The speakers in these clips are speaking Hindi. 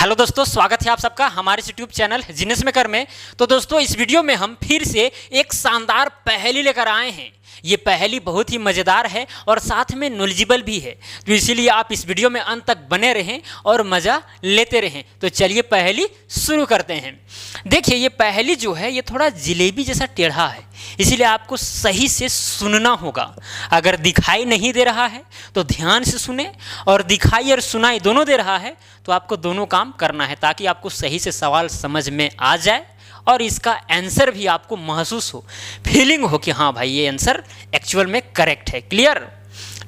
हेलो दोस्तों, स्वागत है आप सबका हमारे यूट्यूब चैनल जीनियस मेकर में। तो दोस्तों, इस वीडियो में हम फिर से एक शानदार पहेली लेकर आए हैं। ये पहेली बहुत ही मज़ेदार है और साथ में नॉलेजेबल भी है, तो इसीलिए आप इस वीडियो में अंत तक बने रहें और मज़ा लेते रहें। तो चलिए पहेली शुरू करते हैं। देखिए, ये पहेली जो है ये थोड़ा जलेबी जैसा टेढ़ा है, इसीलिए आपको सही से सुनना होगा। अगर दिखाई नहीं दे रहा है तो ध्यान से सुने, और दिखाई और सुनाई दोनों दे रहा है तो आपको दोनों काम करना है, ताकि आपको सही से सवाल समझ में आ जाए और इसका आंसर भी आपको महसूस हो, फीलिंग हो कि हाँ भाई ये आंसर एक्चुअल में करेक्ट है। क्लियर?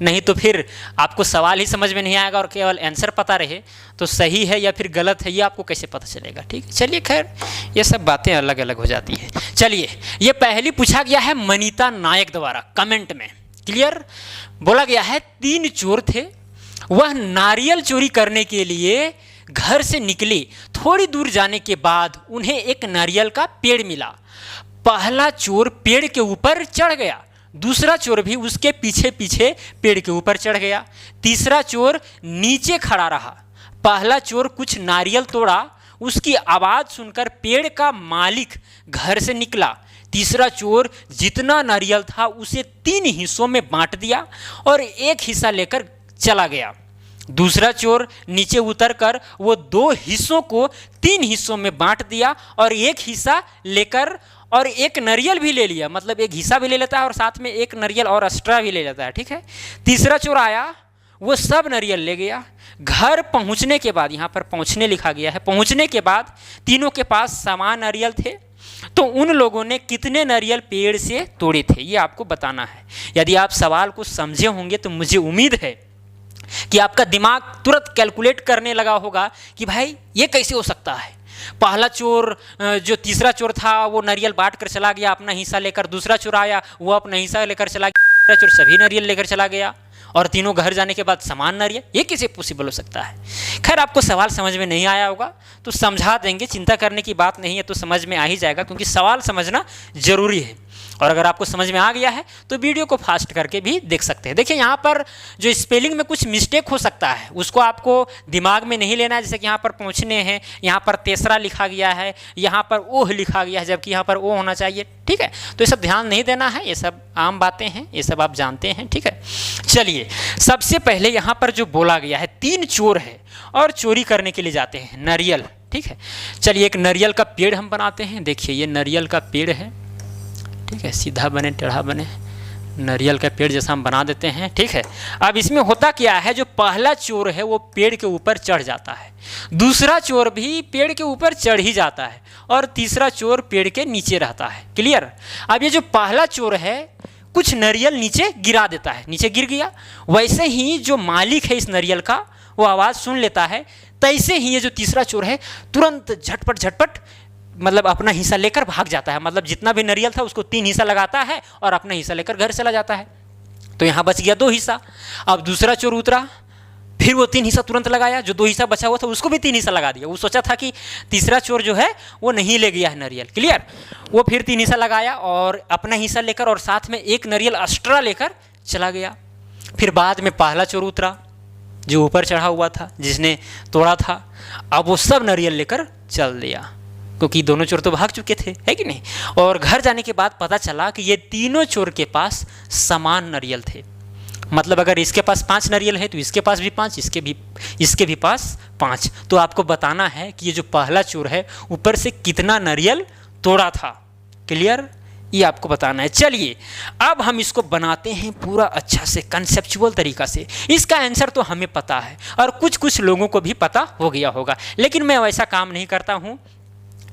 नहीं तो फिर आपको सवाल ही समझ में नहीं आएगा और केवल आंसर पता रहे तो सही है या फिर गलत है ये आपको कैसे पता चलेगा। ठीक है, चलिए खैर ये सब बातें अलग अलग हो जाती है। चलिए, ये पहली पूछा गया है मनीता नायक द्वारा कमेंट में। क्लियर? बोला गया है 3 चोर थे, वह नारियल चोरी करने के लिए घर से निकली। थोड़ी दूर जाने के बाद उन्हें एक नारियल का पेड़ मिला। पहला चोर पेड़ के ऊपर चढ़ गया, दूसरा चोर भी उसके पीछे पीछे पेड़ के ऊपर चढ़ गया, तीसरा चोर नीचे खड़ा रहा। पहला चोर कुछ नारियल तोड़ा, उसकी आवाज़ सुनकर पेड़ का मालिक घर से निकला। तीसरा चोर जितना नारियल था उसे 3 हिस्सों में बांट दिया और एक हिस्सा लेकर चला गया। दूसरा चोर नीचे उतरकर वो 2 हिस्सों को 3 हिस्सों में बांट दिया और एक हिस्सा लेकर और एक नारियल भी ले लिया, मतलब एक हिस्सा भी ले लेता है और साथ में एक नारियल और एक्स्ट्रा भी ले लेता है। ठीक है, तीसरा चोर आया, वो सब नारियल ले गया। घर पहुंचने के बाद, यहाँ पर पहुंचने लिखा गया है, पहुंचने के बाद तीनों के पास समान नारियल थे। तो उन लोगों ने कितने नारियल पेड़ से तोड़े थे ये आपको बताना है। यदि आप सवाल को समझे होंगे तो मुझे उम्मीद है कि आपका दिमाग तुरंत कैलकुलेट करने लगा होगा कि भाई ये कैसे हो सकता है। पहला चोर जो तीसरा चोर था वो नारियल बांट कर चला गया अपना हिस्सा लेकर, दूसरा चोर आया वो अपना हिस्सा लेकर चला गया, तीसरा चोर सभी नारियल लेकर चला गया और तीनों घर जाने के बाद समान नारियल। ये कैसे पॉसिबल हो सकता है? खैर, आपको सवाल समझ में नहीं आया होगा तो समझा देंगे, चिंता करने की बात नहीं है, तो समझ में आ ही जाएगा, क्योंकि सवाल समझना जरूरी है। और अगर आपको समझ में आ गया है तो वीडियो को फास्ट करके भी देख सकते हैं। देखिए, यहाँ पर जो स्पेलिंग में कुछ मिस्टेक हो सकता है उसको आपको दिमाग में नहीं लेना है। जैसे कि यहाँ पर पहुँचने हैं, यहाँ पर तीसरा लिखा गया है, यहाँ पर ओह लिखा गया है, जबकि यहाँ पर ओ होना चाहिए। ठीक है, तो ये सब ध्यान नहीं देना है, ये सब आम बातें हैं, ये सब आप जानते हैं। ठीक है, चलिए सबसे पहले यहाँ पर जो बोला गया है 3 चोर है और चोरी करने के लिए जाते हैं नारियल। ठीक है, चलिए एक नारियल का पेड़ हम बनाते हैं। देखिए, ये नारियल का पेड़ है। ठीक है, सीधा बने टेढ़ा बने, नारियल का पेड़ जैसा हम बना देते हैं। ठीक है, अब इसमें होता क्या है, जो पहला चोर है वो पेड़ के ऊपर चढ़ जाता है, दूसरा चोर भी पेड़ के ऊपर चढ़ ही जाता है और तीसरा चोर पेड़ के नीचे रहता है। क्लियर? अब ये जो पहला चोर है कुछ नारियल नीचे गिरा देता है, नीचे गिर गया। वैसे ही जो मालिक है इस नारियल का वो आवाज़ सुन लेता है, तैसे ही ये जो तीसरा चोर है तुरंत झटपट झटपट मतलब अपना हिस्सा लेकर भाग जाता है। मतलब जितना भी नारियल था उसको 3 हिस्सा लगाता है और अपना हिस्सा लेकर घर चला जाता है। तो यहाँ बच गया 2 हिस्सा। अब दूसरा चोर उतरा, फिर वो 3 हिस्सा तुरंत लगाया, जो 2 हिस्सा बचा हुआ था उसको भी 3 हिस्सा लगा दिया। वो सोचा था कि तीसरा चोर जो है वो नहीं ले गया है नारियल। क्लियर? वो फिर 3 हिस्सा लगाया और अपना हिस्सा लेकर और साथ में एक नारियल एक्स्ट्रा लेकर चला गया। फिर बाद में पहला चोर उतरा जो ऊपर चढ़ा हुआ था, जिसने तोड़ा था। अब वो सब नारियल लेकर चल दिया, क्योंकि दोनों चोर तो भाग चुके थे, है कि नहीं। और घर जाने के बाद पता चला कि ये तीनों चोर के पास समान नारियल थे। मतलब अगर इसके पास 5 नारियल है तो इसके पास भी 5, इसके भी पास 5। तो आपको बताना है कि ये जो पहला चोर है ऊपर से कितना नारियल तोड़ा था। क्लियर? ये आपको बताना है। चलिए अब हम इसको बनाते हैं पूरा अच्छा से कंसेप्चुअल तरीका से। इसका आंसर तो हमें पता है और कुछ लोगों को भी पता हो गया होगा, लेकिन मैं वैसा काम नहीं करता हूँ।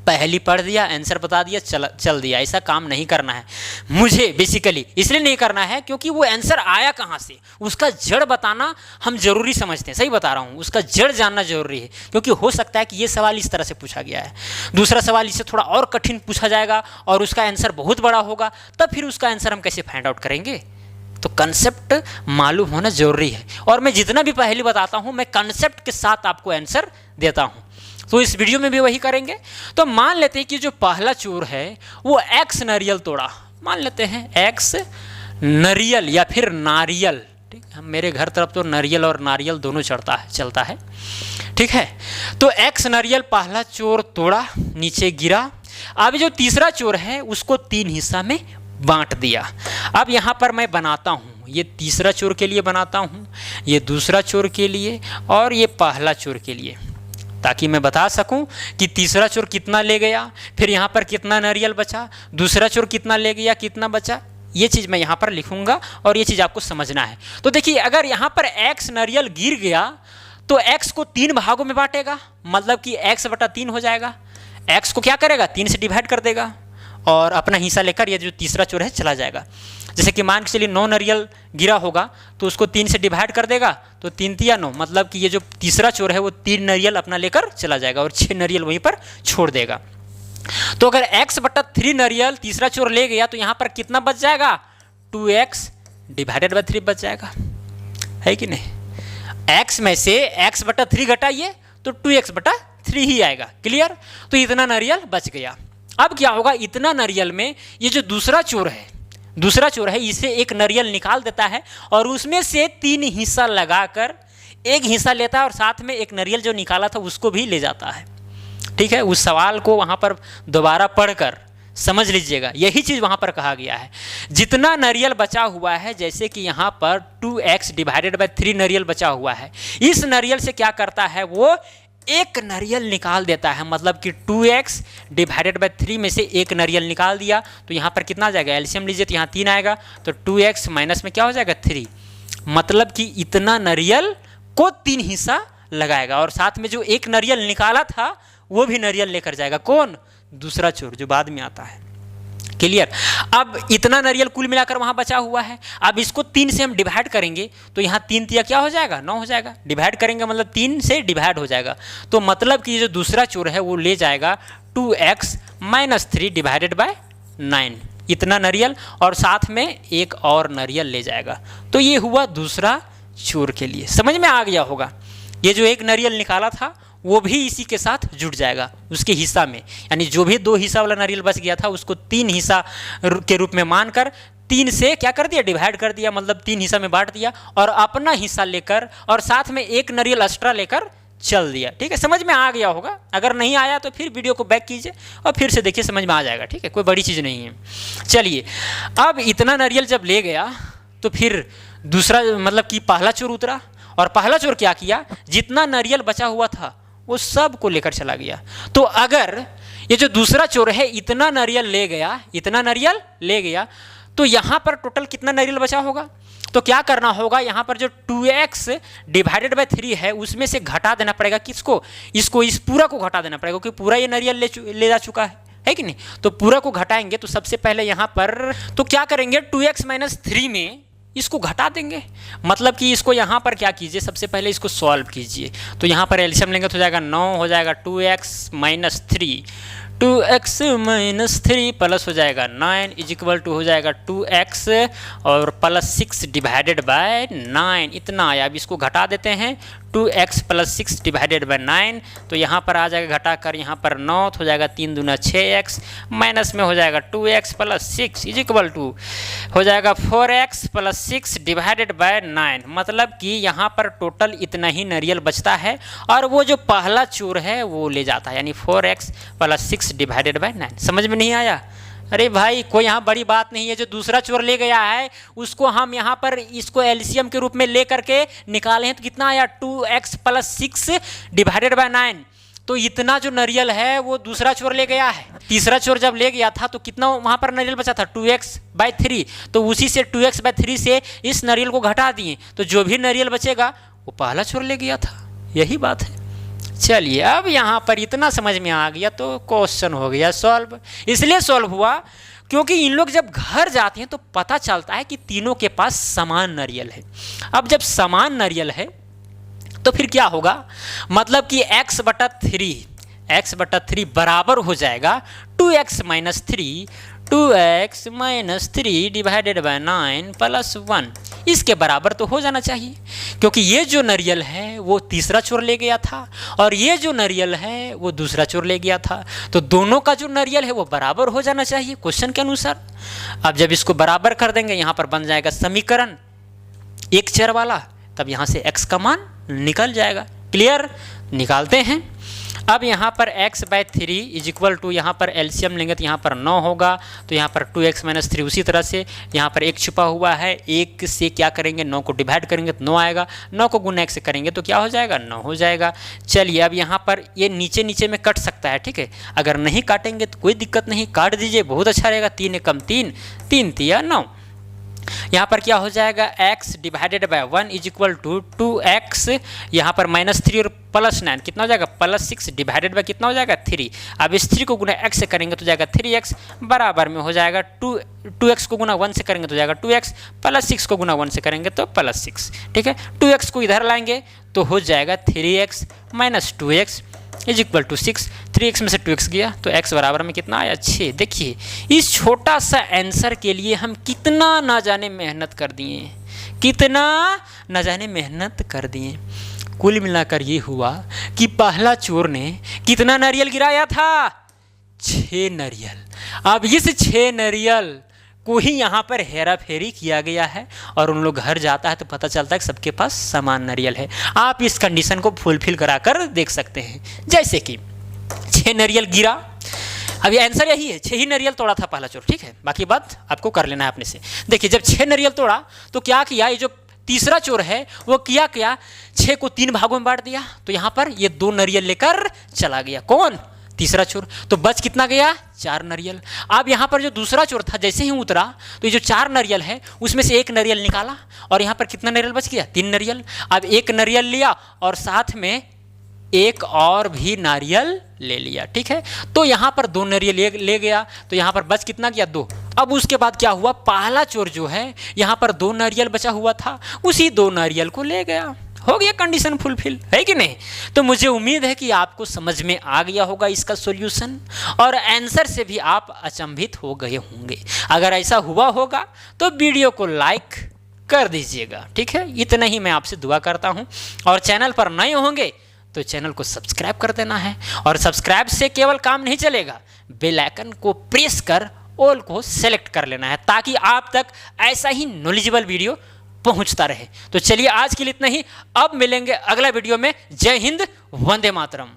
पहली पढ़ दिया, आंसर बता दिया, चल दिया, ऐसा काम नहीं करना है मुझे। बेसिकली इसलिए नहीं करना है क्योंकि वो आंसर आया कहाँ से, उसका जड़ बताना हम जरूरी समझते हैं। सही बता रहा हूँ, उसका जड़ जानना जरूरी है, क्योंकि हो सकता है कि ये सवाल इस तरह से पूछा गया है, दूसरा सवाल इससे थोड़ा और कठिन पूछा जाएगा और उसका आंसर बहुत बड़ा होगा, तब फिर उसका आंसर हम कैसे फाइंड आउट करेंगे। तो कंसेप्ट मालूम होना जरूरी है, और मैं जितना भी पहले बताता हूँ मैं कंसेप्ट के साथ आपको आंसर देता हूँ। तो इस वीडियो में भी वही करेंगे। तो मान लेते हैं कि जो पहला चोर है वो एक्स नारियल तोड़ा, मान लेते हैं एक्स नारियल या फिर नारियल। ठीक है, मेरे घर तरफ तो नारियल और नारियल दोनों चलता है। ठीक है। तो एक्स नारियल पहला चोर तोड़ा, नीचे गिरा। अब जो तीसरा चोर है उसको 3 हिस्सा में बांट दिया। अब यहाँ पर मैं बनाता हूँ, ये तीसरा चोर के लिए बनाता हूँ, ये दूसरा चोर के लिए और ये पहला चोर के लिए, ताकि मैं बता सकूं कि तीसरा चोर कितना ले गया, फिर यहाँ पर कितना नारियल बचा, दूसरा चोर कितना ले गया, कितना बचा, ये चीज़ मैं यहाँ पर लिखूंगा और ये चीज़ आपको समझना है। तो देखिए, अगर यहाँ पर x नारियल गिर गया तो x को 3 भागों में बांटेगा, मतलब कि x/3 हो जाएगा। x को क्या करेगा, 3 से डिवाइड कर देगा और अपना हिस्सा लेकर ये जो तीसरा चोर है चला जाएगा। जैसे कि मान के चलिए 9 नारियल गिरा होगा तो उसको 3 से डिवाइड कर देगा, तो 3 तिया 9, मतलब कि ये जो तीसरा चोर है वो 3 नारियल अपना लेकर चला जाएगा और 6 नारियल वहीं पर छोड़ देगा। तो अगर x/3 नारियल तीसरा चोर ले गया तो यहाँ पर कितना बच जाएगा, 2x डिवाइडेड बाई 3 बच जाएगा, है कि नहीं। x में से x/3 घटाइए तो 2x/3 ही आएगा। क्लियर। तो इतना नारियल बच गया। अब क्या होगा, इतना नारियल में ये जो दूसरा चोर है इसे एक नारियल निकाल देता है और उसमें से 3 हिस्सा लगाकर एक हिस्सा लेता है और साथ में एक नारियल जो निकाला था उसको भी ले जाता है। ठीक है। उस सवाल को वहाँ पर दोबारा पढ़कर समझ लीजिएगा, यही चीज़ वहाँ पर कहा गया है। जितना नारियल बचा हुआ है, जैसे कि यहाँ पर 2x डिवाइडेड बाई 3 नारियल बचा हुआ है, इस नारियल से क्या करता है, वो एक नारियल निकाल देता है, मतलब कि 2x डिवाइडेड बाई 3 में से एक नारियल निकाल दिया। तो यहाँ पर कितना आ जाएगा, एलसीएम लीजिए तो यहाँ 3 आएगा, तो 2x माइनस में क्या हो जाएगा 3, मतलब कि इतना नारियल को 3 हिस्सा लगाएगा और साथ में जो एक नारियल निकाला था वो भी नारियल लेकर जाएगा। कौन, दूसरा चोर जो बाद में आता है। क्लियर। अब इतना नारियल कुल मिलाकर वहाँ बचा हुआ है। अब इसको 3 से हम डिवाइड करेंगे तो यहाँ 3 तिया क्या हो जाएगा, 9 हो जाएगा। डिवाइड करेंगे मतलब 3 से डिवाइड हो जाएगा, तो मतलब कि जो दूसरा चोर है वो ले जाएगा 2x माइनस 3 डिवाइडेड बाय 9, इतना नारियल और साथ में एक और नारियल ले जाएगा। तो ये हुआ दूसरा चोर के लिए। समझ में आ गया होगा। ये जो एक नारियल निकाला था वो भी इसी के साथ जुड़ जाएगा उसके हिस्सा में, यानी जो भी 2 हिस्सा वाला नारियल बच गया था उसको 3 हिस्सा के रूप में मानकर 3 से क्या कर दिया, डिवाइड कर दिया, मतलब 3 हिस्सा में बांट दिया और अपना हिस्सा लेकर और साथ में एक नारियल एक्स्ट्रा लेकर चल दिया। ठीक है। समझ में आ गया होगा। अगर नहीं आया तो फिर वीडियो को बैक कीजिए और फिर से देखिए, समझ में आ जाएगा। ठीक है, कोई बड़ी चीज़ नहीं है। चलिए, अब इतना नारियल जब ले गया तो फिर दूसरा मतलब कि पहला चोर उतरा और पहला चोर क्या किया, जितना नारियल बचा हुआ था वो सब को लेकर चला गया। तो अगर ये जो दूसरा चोर है इतना नारियल ले गया तो यहाँ पर टोटल कितना नारियल बचा होगा, तो क्या करना होगा, यहाँ पर जो 2x डिवाइडेड बाई 3 है उसमें से घटा देना पड़ेगा। किसको, इसको, इस पूरा को घटा देना पड़ेगा क्योंकि पूरा ये नारियल ले जा चुका है कि नहीं। तो पूरा को घटाएंगे तो सबसे पहले यहाँ पर तो क्या करेंगे, 2x माइनस 3 में इसको घटा देंगे, मतलब कि इसको यहाँ पर क्या कीजिए, सबसे पहले इसको सॉल्व कीजिए। तो यहाँ पर एलसीएम लेंगे तो हो जाएगा 9, हो जाएगा 2x minus 3, 2x minus 3 plus हो जाएगा 9 इज इक्वल टू हो जाएगा 2x और प्लस 6 डिवाइडेड बाय 9, इतना आया। अब इसको घटा देते हैं, 2x प्लस 6 डिवाइडेड बाय 9, तो यहाँ पर आ जाएगा घटा कर यहाँ पर 9 हो जाएगा 3 दूना 6x, माइनस में हो जाएगा 2x plus 6 is equal to हो जाएगा 4x प्लस 6 डिवाइडेड बाय 9, मतलब कि यहाँ पर टोटल इतना ही नारियल बचता है और वो जो पहला चोर है वो ले जाता है, यानी 4x प्लस 6 डिवाइडेड बाय 9। समझ में नहीं आया? अरे भाई कोई यहाँ बड़ी बात नहीं है। जो दूसरा चोर ले गया है उसको हम यहाँ पर इसको एलसीएम के रूप में ले करके निकाले हैं तो कितना आया, 2x प्लस 6 डिवाइडेड बाय 9। तो इतना जो नारियल है वो दूसरा चोर ले गया है। तीसरा चोर जब ले गया था तो कितना वहाँ पर नारियल बचा था, 2x बाई 3, तो उसी से 2x बाई 3 से इस नारियल को घटा दिए तो जो भी नारियल बचेगा वो पहला चोर ले गया था। यही बात है। चलिए, अब यहाँ पर इतना समझ में आ गया तो क्वेश्चन हो गया सॉल्व। इसलिए सॉल्व हुआ क्योंकि इन लोग जब घर जाते हैं तो पता चलता है कि तीनों के पास समान नारियल है। अब जब समान नारियल है तो फिर क्या होगा, मतलब कि x/3 बराबर हो जाएगा 2x minus 3 divided by 9 plus 1, इसके बराबर तो हो जाना चाहिए क्योंकि ये जो नारियल है वो तीसरा चोर ले गया था और ये जो नारियल है वो दूसरा चोर ले गया था। तो दोनों का जो नारियल है वो बराबर हो जाना चाहिए क्वेश्चन के अनुसार। अब जब इसको बराबर कर देंगे यहाँ पर बन जाएगा समीकरण एक चर वाला, तब यहाँ से x का मान निकल जाएगा। क्लियर? निकालते हैं। अब यहाँ पर x/3 इज इक्वल टू, यहाँ पर एलसीएम लेंगे तो यहाँ पर 9 होगा, तो यहाँ पर 2x - 3। उसी तरह से यहाँ पर 1 छुपा हुआ है, 1 से क्या करेंगे 9 को डिवाइड करेंगे तो 9 आएगा, 9 को गुना 1 से करेंगे तो क्या हो जाएगा 9 हो जाएगा। चलिए अब यहाँ पर ये नीचे नीचे में कट सकता है, ठीक है, अगर नहीं काटेंगे तो कोई दिक्कत नहीं, काट दीजिए, बहुत अच्छा रहेगा। 3 एकम 3, 3 तिया 9। यहाँ पर क्या हो जाएगा x divided by 1 is equal to 2x, यहाँ पर -3 और +9 कितना हो जाएगा +6 डिवाइडेड बाय कितना हो जाएगा 3। अब इस 3 को गुना x से करेंगे तो जाएगा 3x, बराबर में हो जाएगा 2x को गुना 1 से करेंगे तो जाएगा 2x, +6 को गुना 1 से करेंगे तो +6, ठीक है। 2x को इधर लाएंगे तो हो जाएगा 3x - 2x is equal to 6। 3x में से 2x गया तो x बराबर में कितना आया 6। देखिए इस छोटा सा आंसर के लिए हम कितना ना जाने मेहनत कर दिए, कितना ना जाने मेहनत कर दिए। कुल मिलाकर ये हुआ कि पहला चोर ने कितना नारियल गिराया था 6 नारियल। अब इस 6 नारियल को ही यहाँ पर हेरा फेरी किया गया है और उन लोग घर जाता है तो पता चलता है कि सबके पास समान नारियल है। आप इस कंडीशन को फुलफिल कराकर देख सकते हैं, जैसे कि 6 नारियल गिरा। अभी आंसर यही है, 6 ही नारियल तोड़ा था पहला चोर, ठीक है, बाकी बात आपको कर लेना है अपने से। देखिए जब 6 नारियल तोड़ा तो क्या किया, ये जो तीसरा चोर है वो क्या 6 को 3 भागों में बांट दिया, तो यहाँ पर ये 2 नारियल लेकर चला गया। कौन? तीसरा चोर। तो बच कितना गया 4 नारियल। अब यहाँ पर जो दूसरा चोर था जैसे ही उतरा तो ये जो 4 नारियल है उसमें से 1 नारियल निकाला और यहाँ पर कितना नारियल बच गया 3 नारियल। अब 1 नारियल लिया और साथ में एक और भी नारियल ले लिया, ठीक है। तो यहाँ पर 2 नारियल ले गया तो यहाँ पर बच कितना गया 2। अब उसके बाद क्या हुआ, पहला चोर जो है यहाँ पर 2 नारियल बचा हुआ था, उसी 2 नारियल को ले गया। हो गया कंडीशन फुलफिल, है कि नहीं। तो मुझे उम्मीद है कि आपको समझ में आ गया होगा इसका सॉल्यूशन और आंसर से भी आप अचंभित हो गए होंगे। अगर ऐसा हुआ होगा तो वीडियो को लाइक कर दीजिएगा, ठीक है। इतना ही मैं आपसे दुआ करता हूँ और चैनल पर नए होंगे तो चैनल को सब्सक्राइब कर देना है और सब्सक्राइब से केवल काम नहीं चलेगा, बेल आइकन को प्रेस कर ऑल को सेलेक्ट कर लेना है ताकि आप तक ऐसा ही नॉलेजेबल वीडियो पहुंचता रहे। तो चलिए आज के लिए इतना ही, अब मिलेंगे अगला वीडियो में। जय हिंद, वंदे मातरम।